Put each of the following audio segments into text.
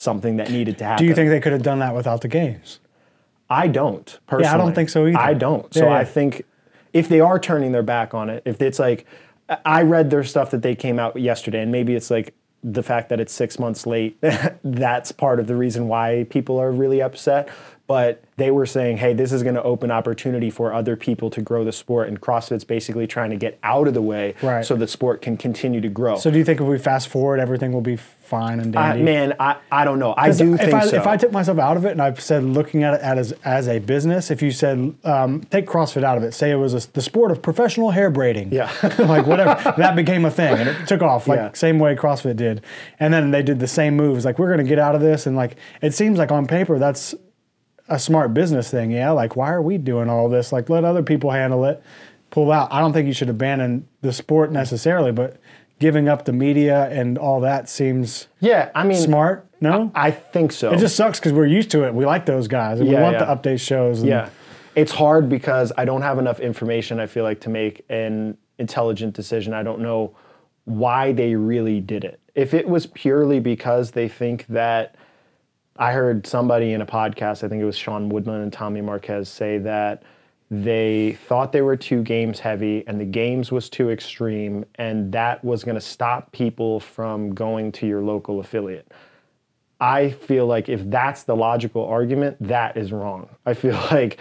something that needed to happen. Do you think they could have done that without the games? I don't, personally. Yeah, I don't think so either. I don't. So I think if they are turning their back on it, if it's like, I read their stuff that they came out yesterday, and maybe it's like the fact that it's 6 months late, that's part of the reason why people are really upset. But they were saying, hey, this is going to open opportunity for other people to grow the sport, and CrossFit's basically trying to get out of the way so the sport can continue to grow. So do you think if we fast forward, everything will be fine and dandy? I don't know. I do think so. If I took myself out of it and I said looking at it as a business, if you said take CrossFit out of it, say it was the sport of professional hair braiding, like whatever, that became a thing and it took off like same way CrossFit did, and then they did the same moves, like we're going to get out of this, and like it seems like on paper that's a smart business thing, like why are we doing all this? Like let other people handle it, pull out. I don't think you should abandon the sport necessarily, but giving up the media and all that seems smart. No? I think so. It just sucks because we're used to it. We like those guys. And we want the update shows. And it's hard because I don't have enough information, I feel like, to make an intelligent decision. I don't know why they really did it. If it was purely because they think that, I heard somebody in a podcast, I think it was Sean Woodman and Tommy Marquez, say that they thought they were too games heavy and the games was too extreme, and that was going to stop people from going to your local affiliate. I feel like if that's the logical argument, that is wrong. I feel like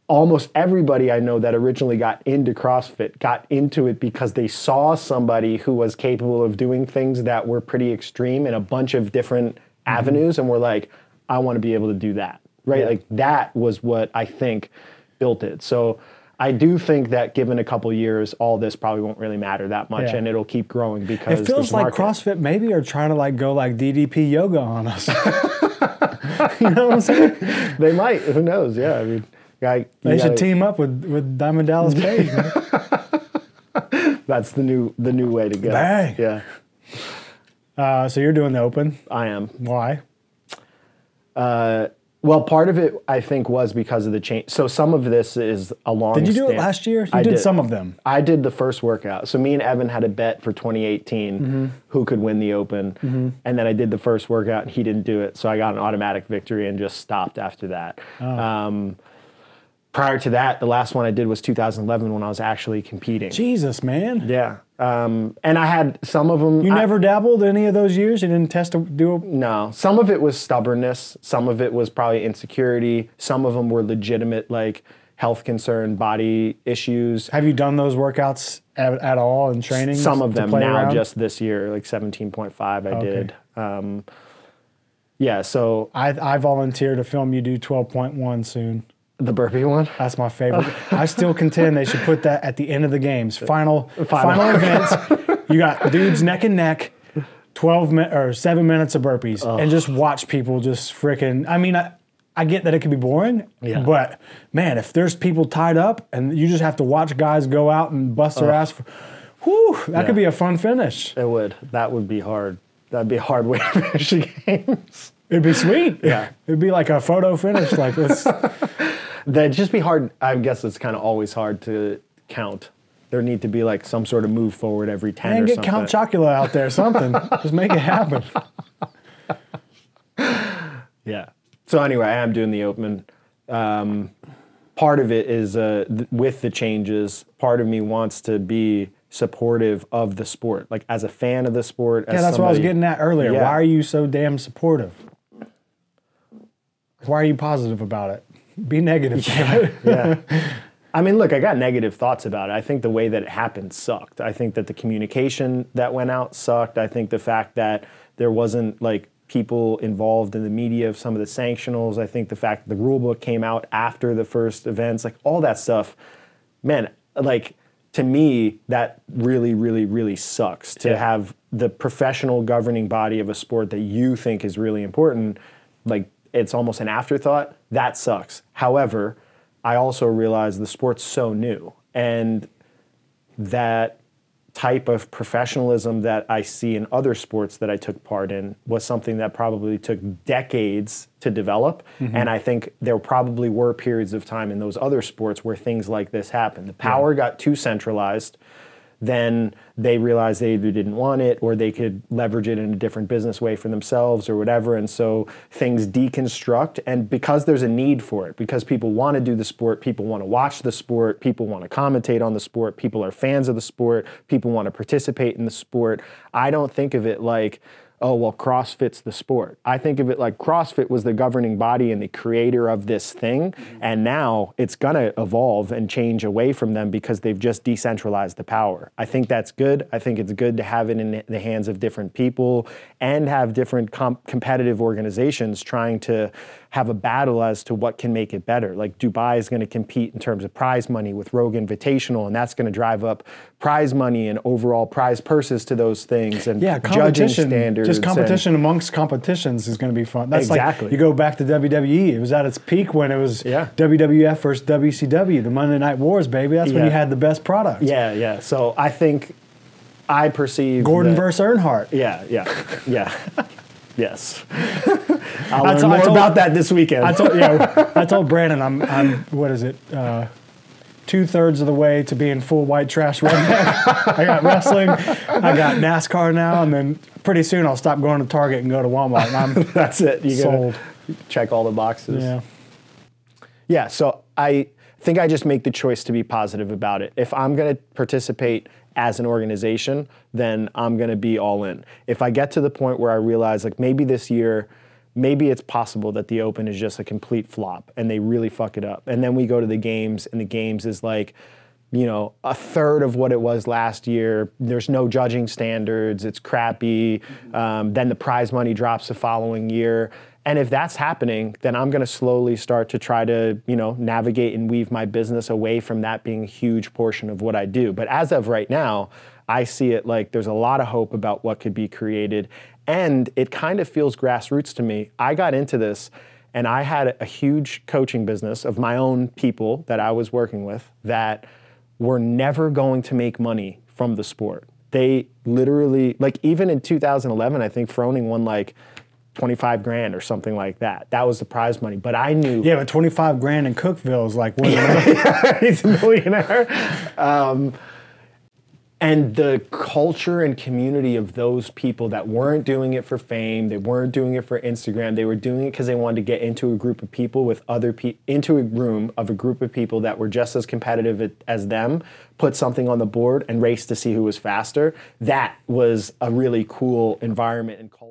almost everybody I know that originally got into CrossFit got into it because they saw somebody who was capable of doing things that were pretty extreme in a bunch of different avenues, and were like, I want to be able to do that, right? Like that was what I think built it. So I do think that given a couple years, all this probably won't really matter that much, and it'll keep growing because it feels like CrossFit maybe are trying to like go like DDP yoga on us. You know what I'm saying? They might. Who knows? Yeah, I mean, they should team up with Diamond Dallas Page. That's the new way to go. Bang. Yeah. So you're doing the Open. I am. Why? Well, part of it, I think, was because of the change. So some of this is a long Did you do it last year? You did some of them. I did the first workout. So me and Evan had a bet for 2018 who could win the Open. And then I did the first workout and he didn't do it. So I got an automatic victory and just stopped after that. Prior to that, the last one I did was 2011 when I was actually competing. Jesus, man. Yeah. And I had some of them. You never dabbled any of those years? You didn't test to do it? No. Some of it was stubbornness. Some of it was probably insecurity. Some of them were legitimate, like, health concern, body issues. Have you done those workouts at all in training? Some of them now, around? Just this year, like 17.5 I did. Yeah, so. I volunteer to film you do 12.1 soon. The burpee one? That's my favorite. I still contend they should put that at the end of the games. Final events. You got dudes neck and neck, 7 minutes of burpees, and just watch people just freaking. I mean, I get that it can be boring, but man, if there's people tied up and you just have to watch guys go out and bust their ass, that could be a fun finish. It would. That would be hard. That'd be a hard way to finish the games. It'd be sweet. Yeah. It'd be like a photo finish. Like this. That'd just be hard. I guess it's kind of always hard to count. There need to be like some sort of move forward every 10 or something. Get Count Chocula out there, something. Just make it happen. Yeah. So anyway, I am doing the Open. Part of it is with the changes, part of me wants to be supportive of the sport. Like as a fan of the sport. Yeah, that's what I was getting at earlier. Yeah. Why are you so damn supportive? Why are you positive about it? Be negative. Yeah. I mean, look, I got negative thoughts about it. I think the way that it happened sucked. I think that the communication that went out sucked. I think the fact that there wasn't like people involved in the media of some of the sanctionals. I think the fact that the rule book came out after the first events, like all that stuff, man, like to me, that really, really, really sucks to have the professional governing body of a sport that you think is really important, like it's almost an afterthought. That sucks. However, I also realize the sport's so new, and that type of professionalism that I see in other sports that I took part in was something that probably took decades to develop. And I think there probably were periods of time in those other sports where things like this happened. The power got too centralized. then they realized they either didn't want it or they could leverage it in a different business way for themselves or whatever. And so things deconstruct. And because there's a need for it, because people want to do the sport, people want to watch the sport, people want to commentate on the sport, people are fans of the sport, people want to participate in the sport. I don't think of it like, oh, well, CrossFit's the sport. I think of it like CrossFit was the governing body and the creator of this thing, and now it's gonna evolve and change away from them because they've just decentralized the power. I think that's good. I think it's good to have it in the hands of different people and have different competitive organizations trying to have a battle as to what can make it better. Like Dubai is gonna compete in terms of prize money with Rogue Invitational, and that's gonna drive up prize money and overall prize purses to those things, and judging standards. Just competition amongst competitions is going to be fun. That's like, you go back to WWE. It was at its peak when it was WWF versus WCW, the Monday Night Wars, baby. That's when you had the best product. Yeah. So I think I perceive Gordon versus Earnhardt. Yeah. Yes. I'll learn more about that this weekend. I told Brandon I'm what is it? 2/3 of the way to being full white trash redneck. I got wrestling, I got NASCAR now, and then pretty soon I'll stop going to Target and go to Walmart. And that's it. You sold. Check all the boxes. Yeah. So I think I just make the choice to be positive about it. If I'm going to participate as an organization, then I'm going to be all in. If I get to the point where I realize, like, maybe this year, maybe it's possible that the Open is just a complete flop and they really fuck it up. And then we go to the Games, and the Games is like, you know, a third of what it was last year. There's no judging standards. It's crappy. Then the prize money drops the following year. And if that's happening, then I'm going to slowly start to try to, you know, navigate and weave my business away from that being a huge portion of what I do. But as of right now, I see it like there's a lot of hope about what could be created. And it kind of feels grassroots to me. I got into this and I had a huge coaching business of my own people that I was working with that were never going to make money from the sport. They literally, like even in 2011, I think Froning won like 25 grand or something like that. That was the prize money. But I knew. Yeah, but 25 grand in Cookeville is like, what? He's a millionaire. And the culture and community of those people that weren't doing it for fame, they weren't doing it for Instagram, they were doing it because they wanted to get into a group of people with other people, into a room of a group of people that were just as competitive as them, put something on the board and race to see who was faster. That was a really cool environment and culture.